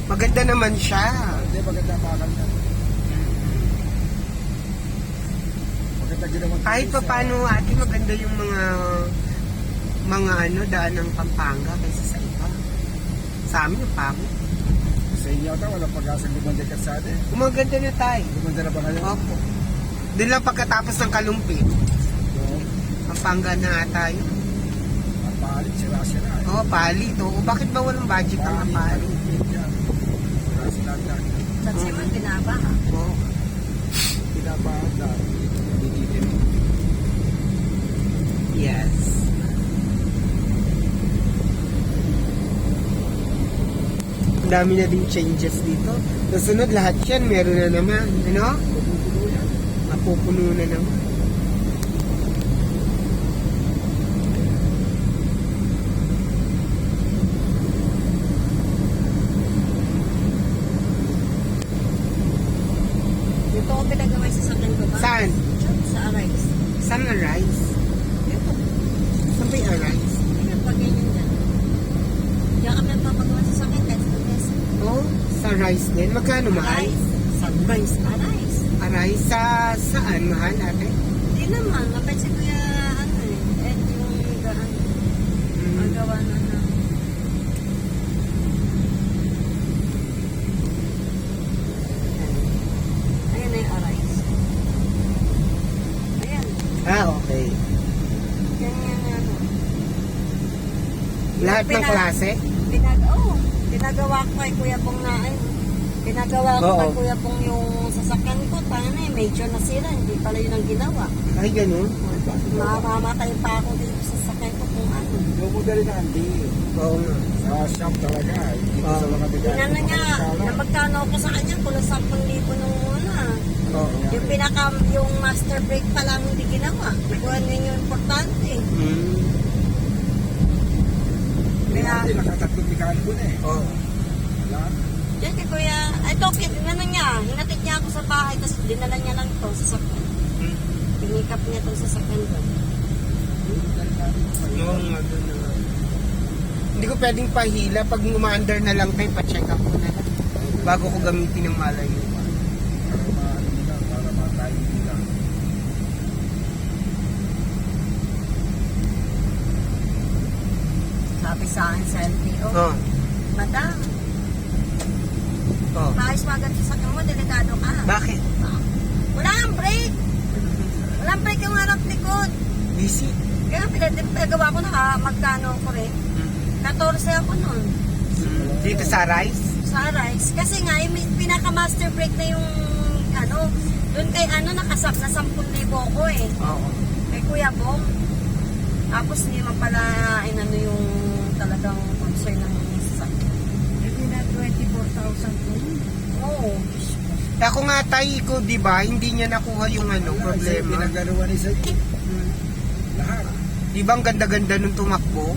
Maganda naman siya. Hindi, maganda bakal na. Maganda din naman. Kahit pa paano ate, maganda yung mga daan ng Pampanga kaysa sa iba. Sa amin yung pangit. Sa inyo ata, walang pag-asang gumanda ka sa atin. Gumaganda na tayo. Gumanda na ba ngayon? Opo. Doon lang pagkatapos ng Kalumpit. Oo. Pampanga na nga tayo. Palit, sira-sira. Oo, palit. Oo, bakit ba walang budget ang palit? Sira-sira dyan. Sa Simon, binabaha. Oo. Pinabahan dyan. Yes. Ang dami na din changes dito. Nasunod lahat yan, meron na naman. Ano? Pupuno yan. Mapupuno na naman. Ito ko pinagaway sa sakin ko ba? Saan? Sa Arise. Saan ang rice? Ito. Saan ba yung rice? Ayan, pag ganyan dyan. Diyan kami nagpapagawa sa sakin. Test to test. Oh, sa rice din. Magkano mahal? Arise. Sa Rice. Arise. Rice sa saan mahal ate? Hindi naman. Kapag si Kuya, ano eh. Yung gaan. Ang gawa na na. Ayan na yung Arise. Ayan. Ah, okay. Yan yan ano. Lahat ng klase? Pinagawa ko kay Kuya Pong na pinagawa ko Oo. kay Kuya Pong yung sasakyan ko. Paano eh, medyo nasira. Hindi pala yun ang ginawa. Ay, ganun? Mamamatay pa ako dito sa sasakyan ko kung ano. Yung model na hindi. Oo nga. Sa shop talaga. Hindi Oo. sa mga bigay. Inano niya, na magkano ako sa kanya, kulang 10,000 nung una. Oo. Yung master brake pa lang hindi ginawa. Buwan yun yung importante. Mm. Hindi, nakatatlong mekano na eh. Oo. Wala. Diyan kay Kuya, ito, ano niya, hinatid niya ako sa bahay, tapos dinala niya lang ito sa sakyan. Mm. Pinikap niya ito sa sakyan ko. Oo nga, doon na nga. Hindi ko pwedeng pahila. Pag umaandar na lang tayo, pa-check up ko na lang. Bago ko gamitin ng malayo. Para maano nila, para matayin nila. Sabi sa akin sa LTO, Oo. Madam, Oo. maayos mo agad sa sakyan mo, delikado ka. Bakit? Wala kang brake. Walang brake yung harap likod. Busy. Kaya pinagawa ko na magkano ko rin. 14 ako nun. Dito sa rice? Sa Arise. Kasi nga, yung pinaka-master brake na yung, ano, doon kay ano, nakasak na 10,000 ko eh. Oo. Kay Kuya Bong. Tapos hindi man pala, inano yung talagang concern ng sasakyan. Hindi na 24,000 po. Oo. Ako nga tayo ko, di ba? Hindi niya nakuha yung problema. Pinaglaruan ni sa'yo. Lahat. Di ba ang ganda-ganda nung tumakbo?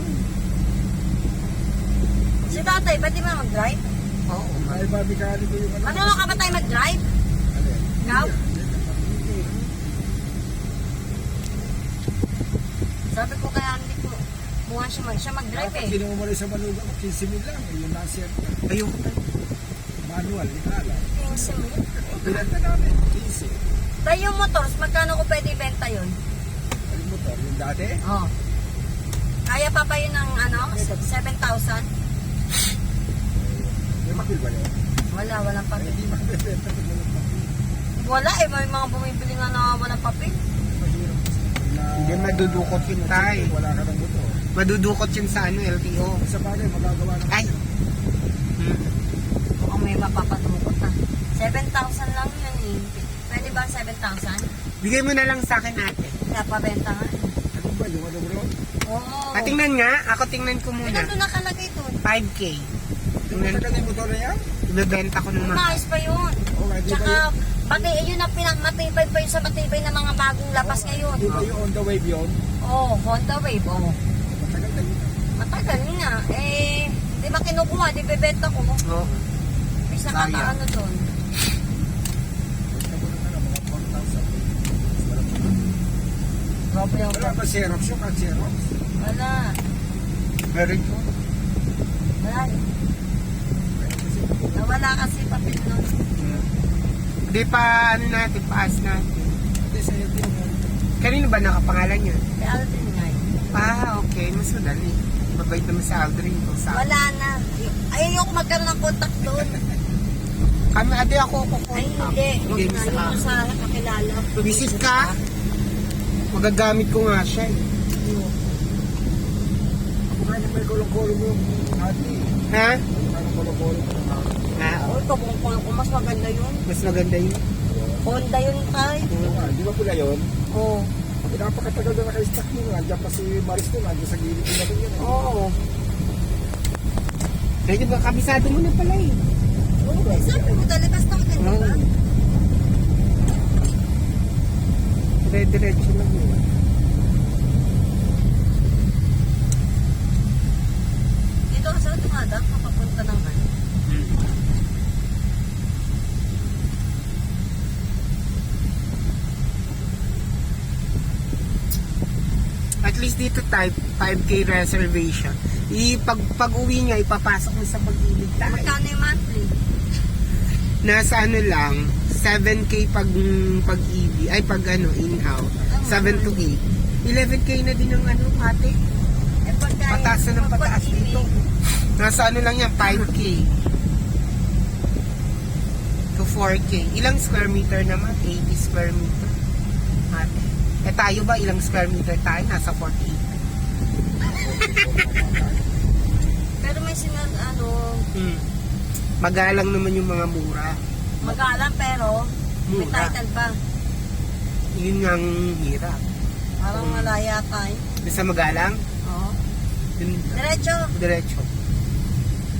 Si tatay, ba't di ba mag-drive? Oo. Ay, ba mekano ko yung Ano ka ba tayo mag-drive? Ano? Ikaw? Sabi ko kaya hindi ko buwan siya mag-drive Dapat eh. kinuha mo rin sa manugang, 15,000 lang. Yung nasa Ayun. manual, ikala. 15 minutes. Pinanta namin, 15. Tayo yung motors, magkano ko pwede ibenta yun? Yung motor, yung dati, Oo. Kaya pa ba yun ng ano, 7,000? may makil ba yun? Walang Ay, papel. hindi makibenta kung walang makil. Wala eh, may mga bumibili nga na walang papel. Mahirap kasi. Hindi, madudukot yun tayo. Wala ka ng motor. Madudukot yun sa LTO. Sa bagay, magagawa naman. Ay. Mukhang may mapapatukot na. 7,000 lang yun eh. Pwede ba 7,000? Bigay mo na lang sa akin ate. Kaya pabenta nga. Ano ba, yung ano bro? Oo. Tingnan nga. Ako tingnan ko muna. Ilan doon nakalagay doon? 5K. Yung matagal yung motor na yan? Ibebenta ko ng mga. Maayos pa yun. Oo, hindi ba Tsaka, yun? pati yun ang pinakmatibay pa yun sa matibay ng mga bagong labas ngayon. Di ba yung on the wave yun? Oo, Honda Wave. Oo. Matagal na yun. Matagal nga. Eh, di ba kinukuha? Di bebenta ko. Oo. May Sayang. nakakaano doon. Basta mo na lang, mga 4,000. Grabe yung Wala ba Xerox yung at Xerox? Wala. Very good. Wala. Nawala Di pa, ano natin, paas natin. Hindi sa LTO mo. Kanino ba nakapangalan yun? Kaya Aldrin nga eh. Okay. Mas madali. Mabait naman sa Aldrin. Wala na. Ayoko magkaroon ng contact doon. Kami, adi ako Ay, kukontak. hindi. Hindi, Huwag na sa yung sa kakilala. Visit ka? Magagamit ko nga siya eh. Ako nga may kulong-kulong mo yung ate. Ha? Anong kulong-kulong mo yung ate? Oh, ito kung mas maganda yun. Mas maganda yun. Honda yun kay. Di ba pula yun? Oo. Napakatagal na naka-stack mo. Nandiyan pa si Maris doon. Nandiyan sa gilid nila doon yun. Oo. Kaya ba, kabisado mo na pala eh. Oo, sabi mo talagas na kita, di ba? Dire-diretso lang yun. Dito ka sa tumadang kapapunta ng ano. At least dito type 5K reservation. Pag uwi niya, ipapasok mo sa pag-ibig tayo. Magkano yung monthly? Nasa ano lang, 7K pag-ibig, ay pag ano, in-out. 7 to 8. 11K na din ang ano, ate. Eh, pagka Pataas na ng pataas pag-ibig, dito. Nasa ano lang yan, 5K to 4K. Ilang square meter naman? 80 square meter. Ate. Eh tayo ba, ilang square meter tayo? Nasa 48. Pero may Magalang naman yung mga mura. magalang pero may Mura. title ba? Yun nga ang hirap. Parang malaya tayo. Basta magalang, Oo. yun, Diretso. diretso.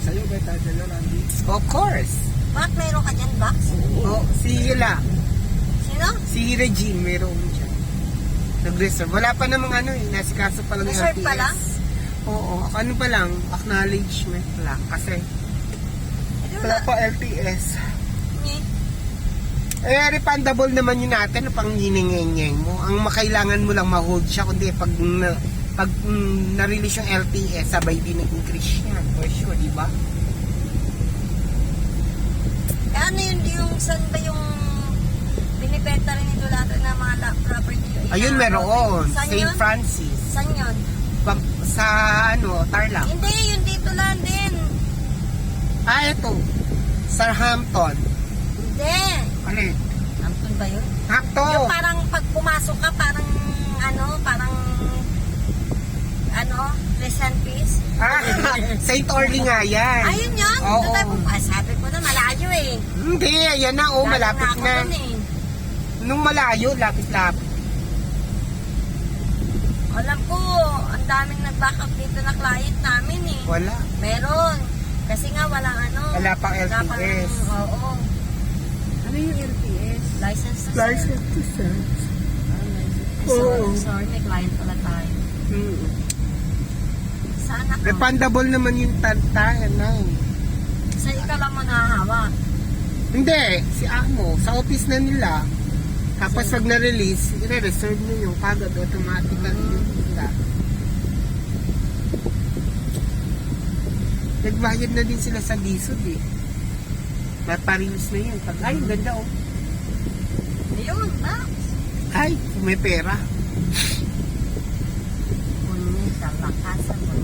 Sa'yo may title na Andy. Of course. Bakit mayroon ka dyan, Bax? Oh, si Hila, Sino? si Regine, mayroon dyan. Nag-reserve. Wala pa namang ano eh, nasikaso pa lang yung Reserve pa RTS. lang? Oo, ano pa lang, acknowledgement lang. Kasi Eh, wala pa LTS. Eh, Eh, refundable naman yun natin pang yiningengeng mo. Ang makailangan mo lang ma-hold siya, kundi pag na-release yung LTS, sabay din nag-increase siya. For sure, di ba? eh, ano yun yung saan ba yung binibenta rin ito lahat ng mga property? Ayun, meron. Saan St. yun? Francis. Saan yun? Sa, ano, Tarlac. Hindi, yun dito lang din. Ito. Southampton. Hindi. Ano yun? Hampton ba yun? Hakto. Yung parang pag pumasok ka, parang Pleasant Peace. St. Orly nga yan. Ayun yun. Oo. Doon tayo pumasok. Sabi ko na malayo eh. Hindi, yan na. Oh, Lalo malapit ako na. dun eh. Nung malayo, lapit-lapit. Alam ko, ang daming nag-back up dito na client namin eh. Wala. Meron. Kasi nga walang ano. Wala pang wala pang- LTS. Oo. Ano yung LTS? License to License to serve. Oo. Sorry, may client pala tayo. Sana ka. Refundable naman yung tantayan na eh. Sa ikaw lang mo nahahawak. Hindi, si Amo, sa office na nila. Tapos pag na-release, i-reserve nyo yung kagad automatically yung nila. Nagbayad na din sila sa diesel eh. Maparilis na yun. Ay, ang ganda oh. Ayun, Max. Ay, kung may pera. Kunin sa lakasan mo.